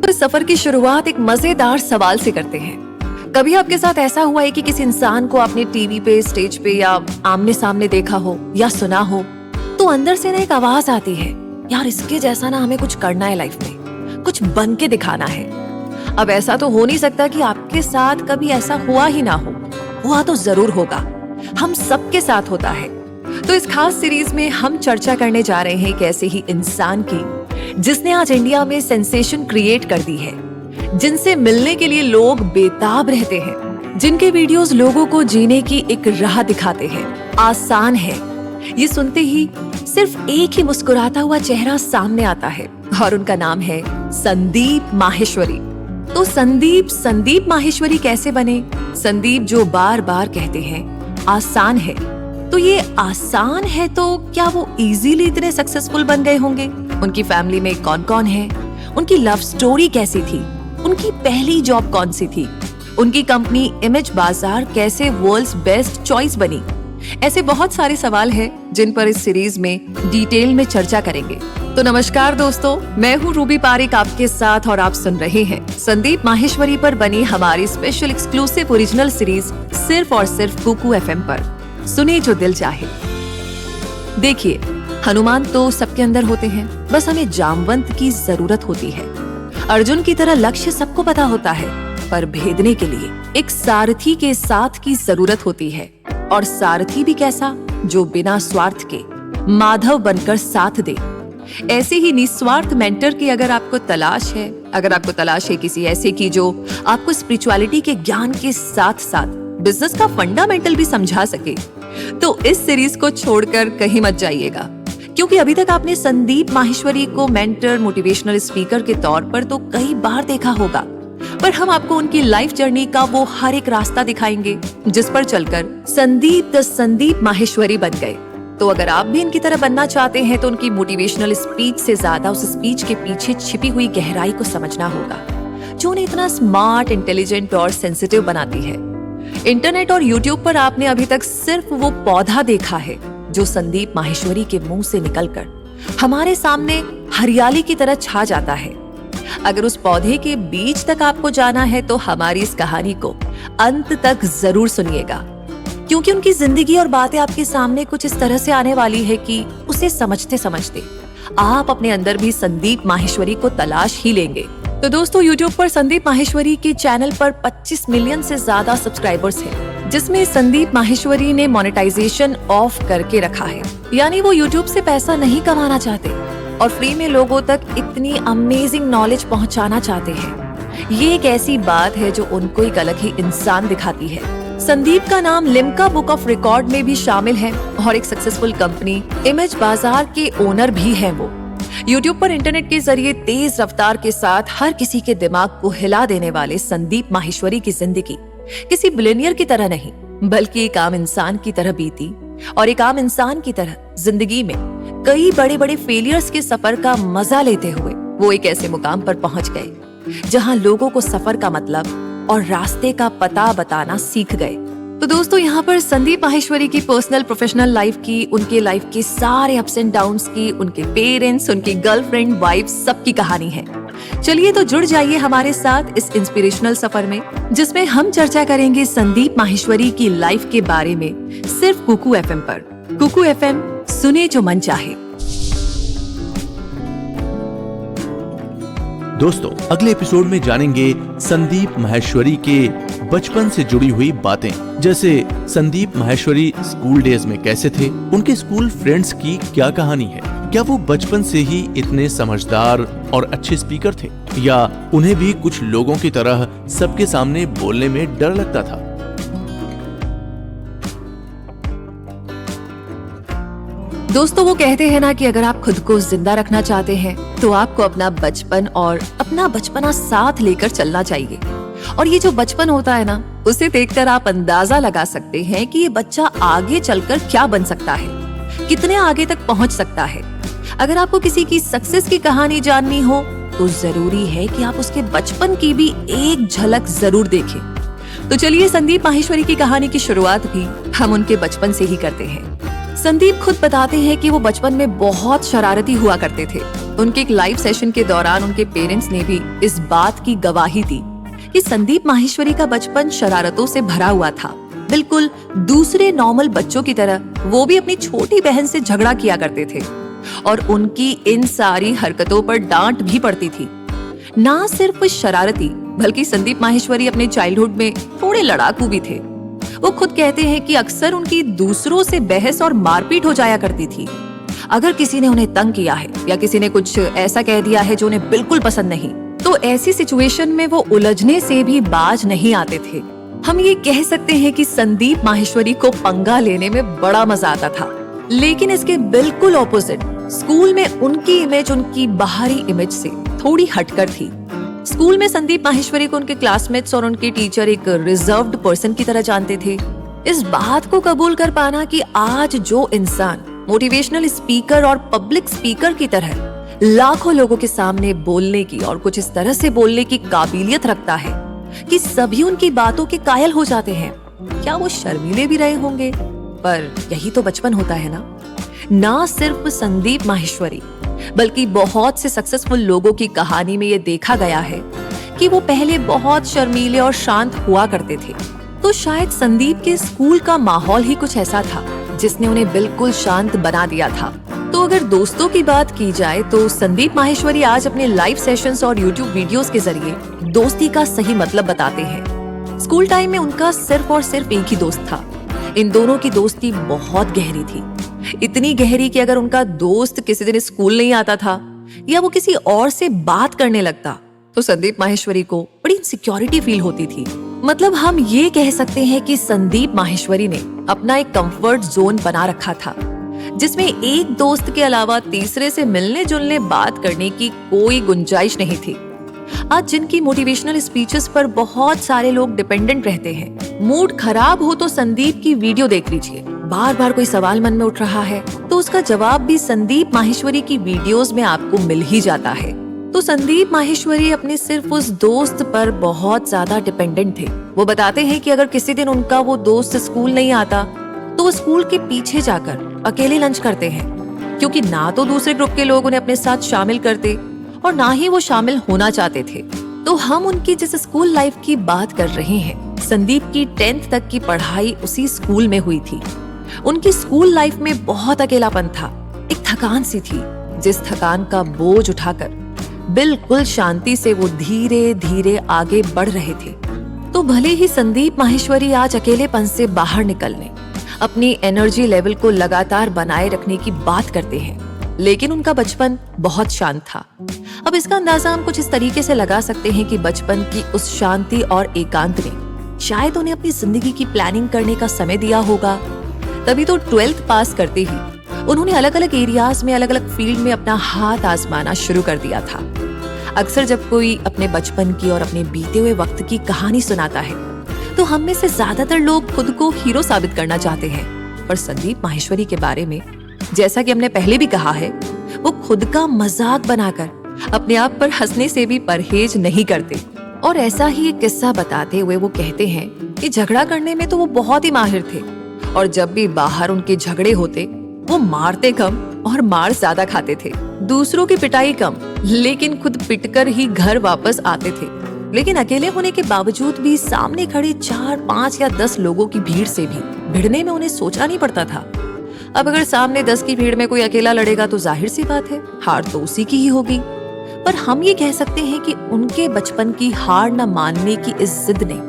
तो इस सफर की शुरुआत एक मजेदार सवाल से करते हैं। कभी आपके साथ ऐसा हुआ है कि किसी इंसान को आपने टीवी पे, स्टेज पे या आमने सामने देखा हो या सुना हो, तो अंदर से ना एक आवाज आती है, यार इसके जैसा ना हमें कुछ करना है लाइफ में, कुछ बन के दिखाना है। अब ऐसा तो हो नहीं सकता कि आपके साथ कभी ऐसा हुआ ही ना हो, हुआ तो जरूर होगा, हम सबके साथ होता है। तो इस खास सीरीज में हम चर्चा करने जा रहे हैं एक ऐसे ही इंसान की जिसने आज इंडिया में सेंसेशन क्रिएट कर दी है, जिनसे मिलने के लिए लोग बेताब रहते हैं, जिनके वीडियोस लोगों को जीने की एक राह दिखाते हैं। आसान है, ये सुनते ही सिर्फ एक ही मुस्कुराता हुआ चेहरा सामने आता है और उनका नाम है संदीप माहेश्वरी। तो संदीप माहेश्वरी कैसे बने? संदीप जो बार बार कहते हैं आसान है, तो ये आसान है तो क्या वो इजीली इतने सक्सेसफुल बन गए होंगे? उनकी फैमिली में कौन कौन है, उनकी लव स्टोरी कैसी थी, उनकी पहली जॉब कौन सी थी, उनकी कंपनी इमेज बाजार कैसे वर्ल्ड्स बेस्ट चॉइस बनी? ऐसे बहुत सारे सवाल हैं जिन पर इस सीरीज में डिटेल में चर्चा करेंगे। तो नमस्कार दोस्तों, मैं हूँ रूबी पारिक आपके साथ और आप सुन रहे हैं संदीप माहेश्वरी पर बनी हमारी स्पेशल एक्सक्लूसिव ओरिजिनल सीरीज सिर्फ और सिर्फ कुकू एफएम पर। सुने जो दिल चाहे। देखिए, हनुमान तो सबके अंदर होते हैं, बस हमें जामवंत की जरूरत होती है। अर्जुन की तरह लक्ष्य सबको पता होता है, पर भेदने के लिए एक सारथी के साथ की जरूरत होती है। और सारथी भी कैसा, जो बिना स्वार्थ के माधव बनकर साथ दे। ऐसे ही निस्वार्थ मेंटर की अगर आपको तलाश है, किसी ऐसे की जो आपको स्पिरिचुअलिटी के ज्ञान के साथ साथ बिजनेस का फंडामेंटल भी समझा सके, तो इस सीरीज को छोड़कर कहीं मत जाइएगा, क्योंकि अभी तक आपने संदीप माहेश्वरी को मेंटर, मोटिवेशनल स्पीकर के तौर पर तो कई बार देखा होगा, पर हम आपको उनकी लाइफ जर्नी का वो हर एक रास्ता दिखाएंगे जिस पर चलकर संदीप माहेश्वरी बन गए। तो अगर आप भी इनकी तरह बनना चाहते हैं तो उनकी मोटिवेशनल स्पीच से ज्यादा उस स्पीच के पीछे छिपी हुई गहराई को समझना होगा, जो उन्हें इतना स्मार्ट, इंटेलिजेंट और सेंसिटिव बनाती है। इंटरनेट और यूट्यूब पर आपने अभी तक सिर्फ वो पौधा देखा है जो संदीप माहेश्वरी के मुंह से निकलकर हमारे सामने हरियाली की तरह छा जाता है। अगर उस पौधे के बीज तक आपको जाना है तो हमारी इस कहानी को अंत तक जरूर सुनिएगा, क्योंकि उनकी जिंदगी और बातें आपके सामने कुछ इस तरह से आने वाली है कि उसे समझते समझते आप अपने अंदर भी संदीप माहेश्वरी को तलाश ही लेंगे। तो दोस्तों, YouTube पर संदीप माहेश्वरी के चैनल पर 25 मिलियन से ज्यादा सब्सक्राइबर्स हैं, जिसमें संदीप माहेश्वरी ने मोनेटाइजेशन ऑफ करके रखा है, यानी वो YouTube से पैसा नहीं कमाना चाहते और फ्री में लोगों तक इतनी अमेजिंग नॉलेज पहुंचाना चाहते हैं। ये एक ऐसी बात है जो उनको एक अलग ही इंसान दिखाती है। संदीप का नाम लिम्का बुक ऑफ रिकॉर्ड में भी शामिल है और एक सक्सेसफुल कंपनी इमेज बाजार के ओनर भी हैं वो। YouTube पर इंटरनेट के जरिए तेज रफ्तार के साथ हर किसी के दिमाग को हिला देने वाले संदीप माहेश्वरी की जिंदगी किसी बिलियनियर की तरह नहीं, बल्कि एक आम इंसान की तरह बीती। और एक आम इंसान की तरह जिंदगी में कई बड़े बड़े फेलियर्स के सफर का मजा लेते हुए वो एक ऐसे मुकाम पर पहुंच गए जहां लोगों को सफर का मतलब और रास्ते का पता बताना सीख गए। तो दोस्तों, यहाँ पर संदीप माहेश्वरी की पर्सनल, प्रोफेशनल लाइफ की, उनके लाइफ के सारे अप्स एंड डाउन्स की, उनके पेरेंट्स, उनकी गर्लफ्रेंड, वाइफ, सबकी कहानी है। चलिए तो जुड़ जाइए हमारे साथ इस इंस्पिरेशनल सफर में, जिसमें हम चर्चा करेंगे संदीप माहेश्वरी की लाइफ के बारे में सिर्फ कुकू एफएम पर। कुकू एफएम, सुने जो मन चाहे। दोस्तों, अगले एपिसोड में जानेंगे संदीप माहेश्वरी के बचपन से जुड़ी हुई बातें, जैसे संदीप माहेश्वरी स्कूल डेज में कैसे थे, उनके स्कूल फ्रेंड्स की क्या कहानी है, क्या वो बचपन से ही इतने समझदार और अच्छे स्पीकर थे, या उन्हें भी कुछ लोगों की तरह सबके सामने बोलने में डर लगता था। दोस्तों, वो कहते हैं ना कि अगर आप खुद को जिंदा रखना चाहते हैं तो आपको अपना बचपन और अपना बचपना साथ लेकर चलना चाहिए। और ये जो बचपन होता है ना, उसे देखकर आप अंदाजा लगा सकते हैं कि ये बच्चा आगे चलकर क्या बन सकता है, कितने आगे तक पहुंच सकता है। अगर आपको किसी की सक्सेस की कहानी जाननी हो तो जरूरी है कि आप उसके बचपन की भी एक झलक जरूर देखें। तो चलिए, संदीप माहेश्वरी की कहानी की शुरुआत भी हम उनके बचपन से ही करते हैं। संदीप खुद बताते हैं कि वो बचपन में बहुत शरारती हुआ करते थे उनके एक लाइव सेशन के दौरान उनके पेरेंट्स ने भी इस बात की गवाही दी कि संदीप माहेश्वरी का बचपन शरारतों से भरा हुआ था। बिल्कुल दूसरे नॉर्मल बच्चों की तरह वो भी अपनी छोटी बहन से झगड़ा किया करते थे और उनकी इन सारी हरकतों पर डांट भी पड़ती थी। ना सिर्फ शरारती बल्कि संदीप माहेश्वरी अपने चाइल्डहुड में थोड़े लड़ाकू भी थे। वो खुद कहते हैं कि अक्सर उनकी दूसरों से बहस और मारपीट हो जाया करती थी। अगर किसी ने उन्हें तंग किया है या किसी ने कुछ ऐसा कह दिया है जो उन्हें बिल्कुल पसंद नहीं, तो ऐसी सिचुएशन में वो उलझने से भी बाज नहीं आते थे। हम ये कह सकते हैं कि संदीप माहेश्वरी को पंगा लेने में बड़ा मजा आता था। लेकिन इसके बिल्कुल ऑपोजिट स्कूल में उनकी इमेज उनकी बाहरी इमेज से थोड़ी हटकर थी। स्कूल में संदीप माहेश्वरी को उनके क्लासमेट्स और उनके टीचर एक रिजर्व्ड पर्सन की तरह जानते थे। इस बात को कबूल कर पाना कि आज जो इंसान मोटिवेशनल स्पीकर और पब्लिक स्पीकर की तरह लाखों लोगों के सामने बोलने की और कुछ इस तरह से बोलने की काबिलियत रखता है कि सभी उनकी बातों के कायल हो जाते हैं, क्या वो शर्मीले भी रहे होंगे? पर यही तो बचपन होता है ना सिर्फ संदीप माहेश्वरी बल्कि बहुत से सक्सेसफुल लोगों की कहानी में ये देखा गया है कि वो पहले बहुत शर्मीले और शांत हुआ करते थे। तो शायद संदीप के स्कूल का माहौल ही कुछ ऐसा था जिसने उन्हें बिल्कुल शांत बना दिया था। तो अगर दोस्तों की बात की जाए तो संदीप माहेश्वरी आज अपने लाइव सेशंस और यूट्यूब वीडियोस के जरिए दोस्ती का सही मतलब बताते हैं। स्कूल टाइम में उनका सिर्फ और सिर्फ एक ही दोस्त था। इन दोनों की दोस्ती बहुत गहरी थी, इतनी गहरी कि अगर उनका दोस्त किसी दिन स्कूल नहीं आता था या वो किसी और से बात करने लगता तो संदीप माहेश्वरी को बड़ी इनसिक्योरिटी फील होती थी। मतलब हम ये कह सकते हैं कि संदीप माहेश्वरी ने अपना एक कंफर्ट जोन बना रखा था जिसमें एक दोस्त के अलावा तीसरे से मिलने जुलने बात करने की कोई गुंजाइश नहीं थी। आज जिनकी मोटिवेशनल स्पीचेस पर बहुत सारे लोग डिपेंडेंट रहते हैं, मूड खराब हो तो संदीप की वीडियो देख लीजिए। बार बार कोई सवाल मन में उठ रहा है तो उसका जवाब भी संदीप माहेश्वरी की वीडियोस में आपको मिल ही जाता है। तो संदीप माहेश्वरी अपने सिर्फ उस दोस्त पर बहुत ज्यादा डिपेंडेंट थे। वो बताते हैं कि अगर किसी दिन उनका वो दोस्त स्कूल नहीं आता तो वो स्कूल के पीछे जाकर अकेले लंच करते हैं, क्योंकि ना तो दूसरे ग्रुप के लोग उन्हें अपने साथ शामिल करते और ना ही वो शामिल होना चाहते थे। तो हम उनकी जिस स्कूल लाइफ की बात कर रहे हैं, संदीप की 10th तक की पढ़ाई उसी स्कूल में हुई थी। उनकी स्कूल लाइफ में बहुत अकेलापन था, एक थकान सी थी जिस थकान का बोझ उठाकर बिल्कुल शांति से वो धीरे धीरे आगे बढ़ रहे थे। तो भले ही संदीप माहेश्वरी आज अकेलेपन से बाहर निकलने, अपनी एनर्जी लेवल को लगातार बनाए रखने की बात करते हैं, लेकिन उनका बचपन बहुत शांत था। अब इसका अंदाजा हम कुछ इस तरीके से लगा सकते हैं कि बचपन की उस शांति और एकांत ने शायद उन्हें अपनी जिंदगी की प्लानिंग करने का समय दिया होगा। तभी तो 12th पास करते ही उन्होंने अलग अलग एरियाज में अलग अलग फील्ड में अपना हाथ आजमाना शुरू कर दिया था। अक्सर जब कोई अपने बचपन की और अपने बीते हुए वक्त की कहानी सुनाता है तो हम में से ज्यादातर लोग खुद को हीरो साबित करना चाहते हैं, पर संदीप माहेश्वरी के बारे में जैसा कि हमने पहले भी कहा है, वो खुद का मजाक बनाकर अपने आप पर हंसने से भी परहेज नहीं करते। और ऐसा ही एक किस्सा बताते हुए वो कहते हैं कि झगड़ा करने में तो वो बहुत ही माहिर थे और जब भी बाहर उनके झगड़े होते वो मारते कम और मार ज्यादा खाते थे। दूसरों की पिटाई कम, लेकिन खुद पिटकर ही घर वापस आते थे। लेकिन अकेले होने के बावजूद भी सामने खड़े 4, 5 या 10 लोगों की भीड़ से भी भिड़ने में उन्हें सोचना नहीं पड़ता था। अब अगर सामने 10 की भीड़ में कोई अकेला लड़ेगा तो जाहिर सी बात है हार तो उसी की ही होगी। पर हम ये कह सकते हैं कि उनके बचपन की हार न मानने की इस जिद ने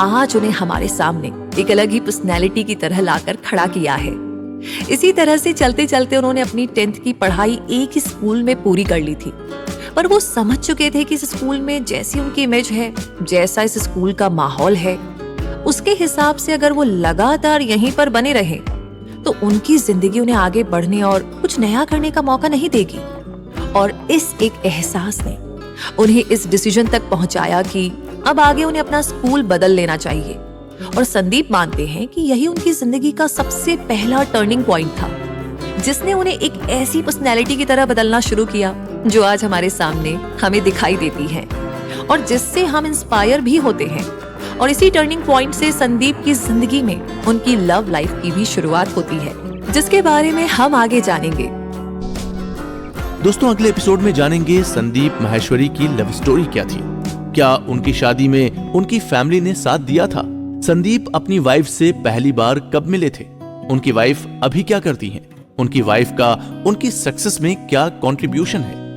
आज उन्हें हमारे सामने एक अलग ही पर्सनैलिटी की तरह लाकर खड़ा किया है। इसी तरह से चलते चलते उन्होंने अपनी 10th की पढ़ाई एक ही स्कूल में पूरी कर ली थी, पर वो समझ चुके थे कि इस स्कूल में जैसी उनकी इमेज है, जैसा इस स्कूल का माहौल है, उसके हिसाब से अगर वो लगातार यहीं पर बने रहे तो उनकी जिंदगी उन्हें आगे बढ़ने और कुछ नया करने का मौका नहीं देगी। और इस एक एहसास ने उन्हें इस डिसीजन तक पहुंचाया कि अब आगे उन्हें अपना स्कूल बदल लेना चाहिए। और संदीप मानते हैं कि यही उनकी जिंदगी का सबसे पहला टर्निंग पॉइंट था, जिसने उन्हें एक ऐसी पर्सनैलिटी की तरह बदलना शुरू किया जो आज हमारे सामने हमें दिखाई देती है और जिससे हम इंस्पायर भी होते हैं। और इसी टर्निंग पॉइंट से संदीप की जिंदगी में उनकी लव लाइफ की भी शुरुआत होती है, जिसके बारे में हम आगे जानेंगे। दोस्तों अगले एपिसोड में जानेंगे संदीप माहेश्वरी की लव स्टोरी क्या थी। क्या उनकी शादी में उनकी फैमिली ने साथ दिया था? संदीप अपनी वाइफ से पहली बार कब मिले थे? उनकी वाइफ अभी क्या करती हैं? उनकी वाइफ का उनकी सक्सेस में क्या कंट्रीब्यूशन है?